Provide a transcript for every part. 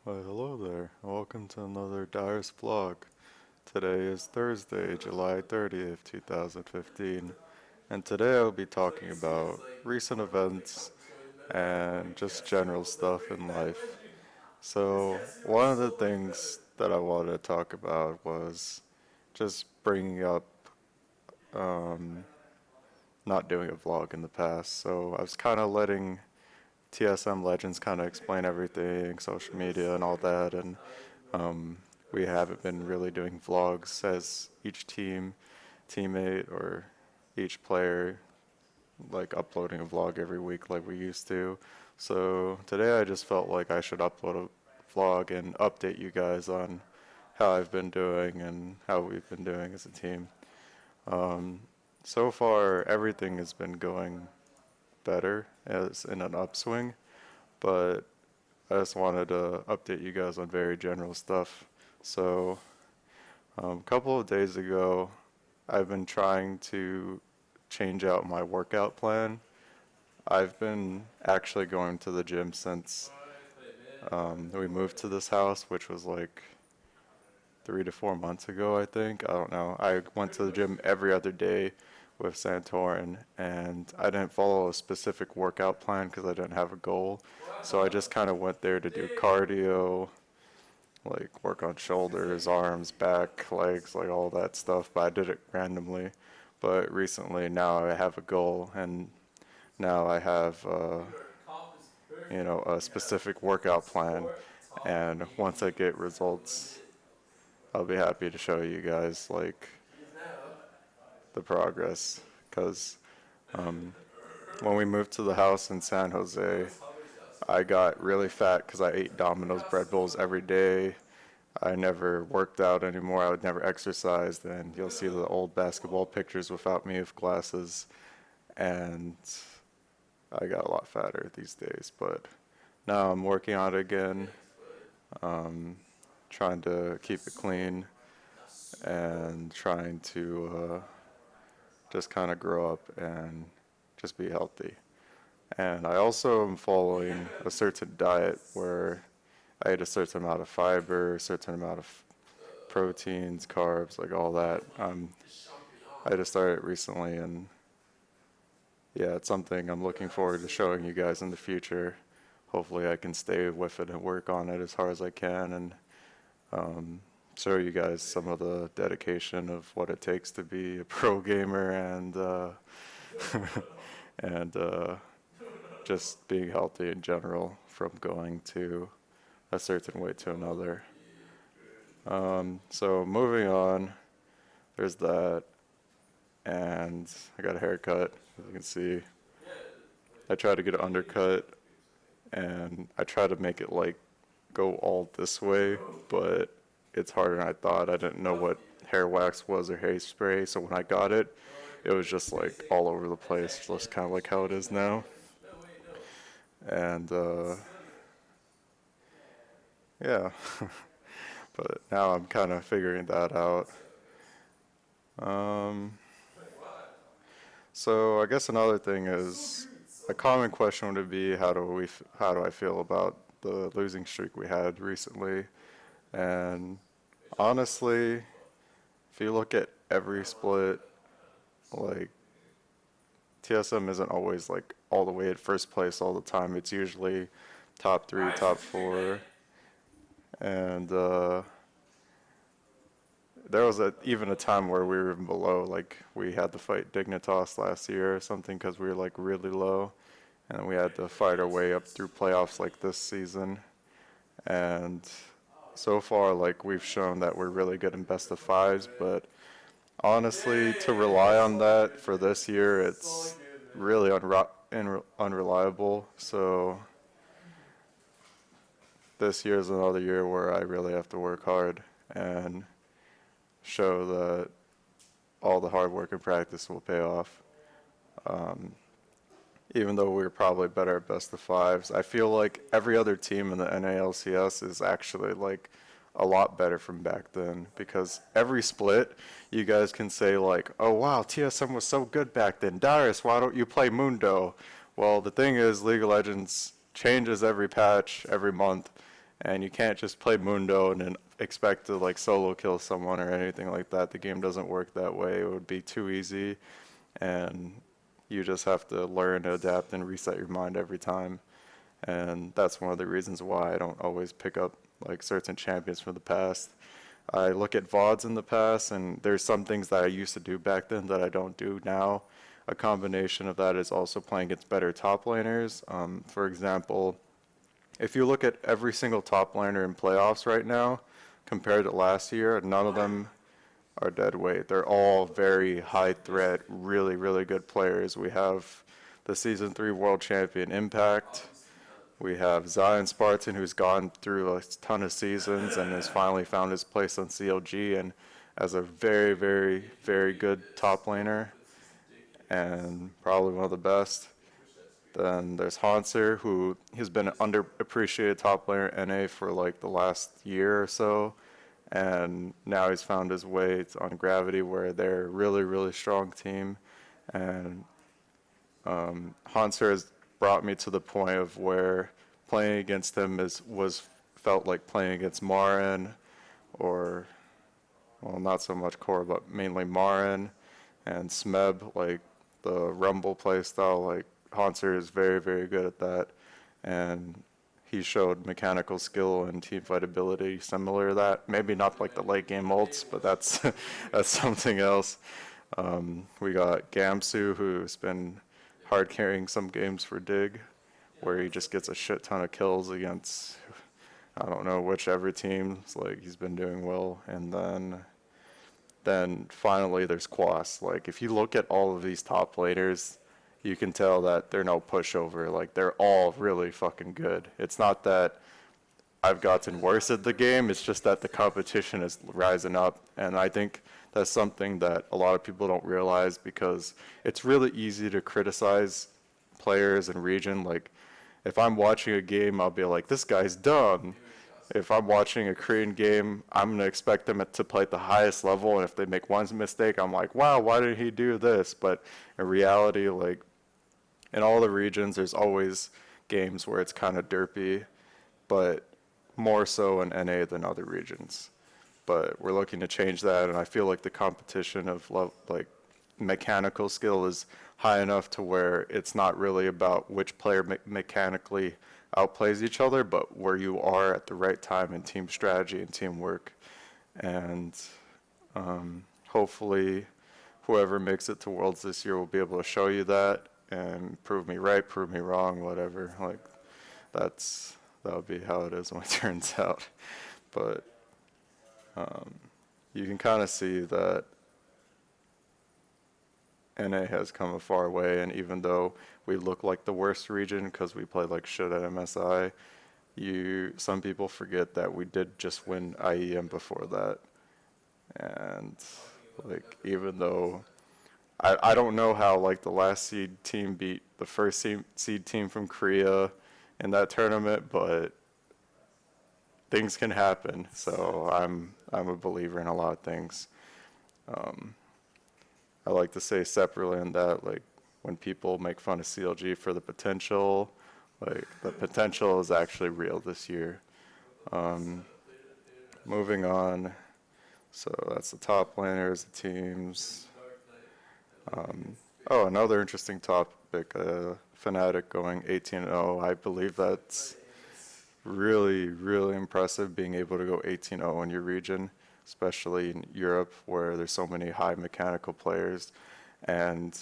Why, hello there. Welcome to another Dyrus vlog. Today is Thursday, July 30th, 2015, and today I'll be talking about recent events and just general stuff in life. So, one of the things that I wanted to talk about was just bringing up um, not doing a vlog in the past. So, I was kind of letting TSM Legends kind of explain everything, social media and all that, and Um, we haven't been really doing vlogs as each teammate, or each player like uploading a vlog every week like we used to. So today I just felt like I should upload a vlog and update you guys on how I've been doing and how we've been doing as a team. Um, so far, everything has been going better as in an upswing, but I just wanted to update you guys on very general stuff. So, a couple of days ago, I've been trying to change out my workout plan. I've been actually going to the gym since we moved to this house, which was like 3 to 4 months ago, I think. I don't know. I went to the gym every other day with Santorin, and I didn't follow a specific workout plan because I didn't have a goal. So I just kind of went there to do cardio, like work on shoulders, arms, back, legs, like all that stuff. But I did it randomly. But recently, now I have a goal, and now I have, a specific workout plan. And once I get results, I'll be happy to show you guys like the progress. Because when we moved to the house in San Jose, I got really fat because I ate Domino's bread bowls every day. I never worked out anymore. I would never exercise. And you'll see the old basketball pictures without me with glasses. And I got a lot fatter these days. But now I'm working on it again, um, trying to keep it clean and trying to just kind of grow up and just be healthy. And I also am following a certain diet where I eat a certain amount of fiber, a certain amount of proteins, carbs, like all that. I just started recently, and yeah, it's something I'm looking forward to showing you guys in the future. Hopefully, I can stay with it and work on it as hard as I can, and um, show you guys some of the dedication of what it takes to be a pro gamer and just being healthy in general from going to a certain weight to another. So moving on, there's that, and I got a haircut. As you can see, I tried to get an undercut, and I tried to make it like go all this way, but it's harder than I thought. I didn't know what hair wax was or hairspray, so when I got it, it was just like all over the place, just kind of like how it is now. And yeah, but now I'm kind of figuring that out. Um, so I guess another thing is a common question would be how do I feel about the losing streak we had recently? And honestly, if you look at every split, like TSM isn't always like all the way at first place all the time. It's usually top three, top four, and there was even a time where we were even below. Like we had to fight Dignitas last year or something because we were like really low, and we had to fight our way up through playoffs like this season. And so far, like we've shown that we're really good in best of fives, but honestly, to rely on that for this year, it's really unreliable. So this year is another year where I really have to work hard and show that all the hard work and practice will pay off. Um, Even though we're probably better at best of fives, I feel like every other team in the NALCS is actually like a lot better from back then because every split you guys can say like, oh wow, TSM was so good back then. Dyrus, why don't you play Mundo? Well, the thing is, League of Legends changes every patch every month, and you can't just play Mundo and then expect to like solo kill someone or anything like that. The game doesn't work that way. It would be too easy, and you just have to learn to adapt and reset your mind every time. And that's one of the reasons why I don't always pick up like certain champions from the past. I look at VODs in the past, and there's some things that I used to do back then that I don't do now. A combination of that is also playing against better top laners. For example, if you look at every single top laner in playoffs right now, compared to last year, none of them are dead weight. They're all very high threat, really, really good players. We have the Season 3 World Champion Impact. We have Zion Spartan, who's gone through a ton of seasons and has finally found his place on CLG and as a very, very, very good top laner and probably one of the best. Then there's Hanser, who has been an underappreciated top laner NA for like the last year or so, and now he's found his way on Gravity, where they're a really, really strong team. And Hanser has brought me to the point of where playing against him felt like playing against Marin, or well, not so much Core, but mainly Marin and Smeb, like the Rumble playstyle. Like Hanser is very, very good at that, and he showed mechanical skill and team fight ability similar to that. Maybe not like the late game ults, but that's that's something else. We got Gamsu, who's been hard carrying some games for Dig, where he just gets a shit ton of kills against I don't know whichever team. It's like he's been doing well, and then finally there's Quas. Like if you look at all of these top laners, you can tell that they're no pushover. Like they're all really fucking good. It's not that I've gotten worse at the game. It's just that the competition is rising up, and I think that's something that a lot of people don't realize, because it's really easy to criticize players and region. Like if I'm watching a game, I'll be like, this guy's dumb. If I'm watching a Korean game, I'm going to expect them to play at the highest level, and if they make one mistake, I'm like, wow, why did he do this? But in reality, like in all the regions, there's always games where it's kind of derpy, but more so in NA than other regions. But we're looking to change that, and I feel like the competition of like mechanical skill is high enough to where it's not really about which player mechanically outplays each other, but where you are at the right time in team strategy and teamwork. And hopefully whoever makes it to Worlds this year will be able to show you that and prove me right, prove me wrong, whatever. Like that'll be how it is when it turns out. But you can kind of see that NA has come a far way, and even though we look like the worst region because we play like shit at MSI, some people forget that we did just win IEM before that. And like even though I don't know how like the last seed team beat the first seed team from Korea in that tournament, but things can happen. So I'm a believer in a lot of things. I like to say separately in that, like when people make fun of CLG for the potential, like the potential is actually real this year. Moving on, so that's the top laners, the teams. Oh, another interesting topic, Fnatic going 18-0. I believe that's really, really impressive, being able to go 18-0 in your region, especially in Europe where there's so many high mechanical players. And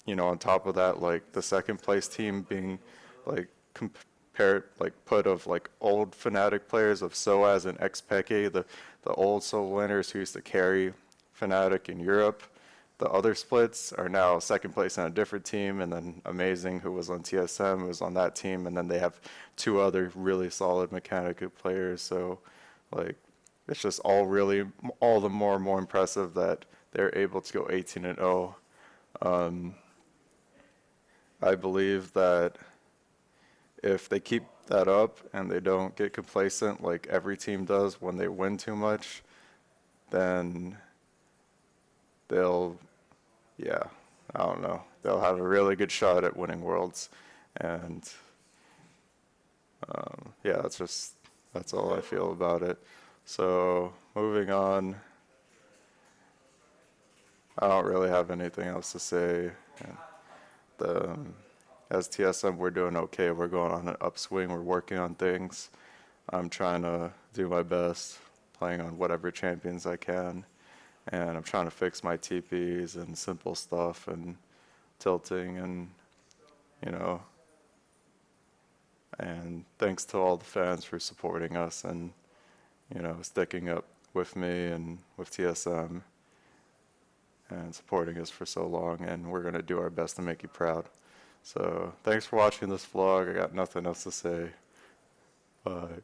on top of that, like the second place team being like put of like old Fnatic players of Soaz and XPeke, the old solo laners who used to carry Fnatic in Europe. The other splits are now second place on a different team, and then Amazing, who was on TSM, was on that team, and then they have two other really solid mechanical players. So, like, it's just all the more impressive that they're able to go 18-0. I believe that if they keep that up and they don't get complacent like every team does when they win too much, then they'll have a really good shot at winning Worlds. And Yeah, that's all I feel about it. So moving on, I don't really have anything else to say. The As TSM, we're doing okay. We're going on an upswing. We're working on things. I'm trying to do my best, playing on whatever champions I can, and I'm trying to fix my TPs and simple stuff and tilting and you know. And thanks to all the fans for supporting us and sticking up with me and with TSM and supporting us for so long. And we're gonna do our best to make you proud. So thanks for watching this vlog. I got nothing else to say. Bye.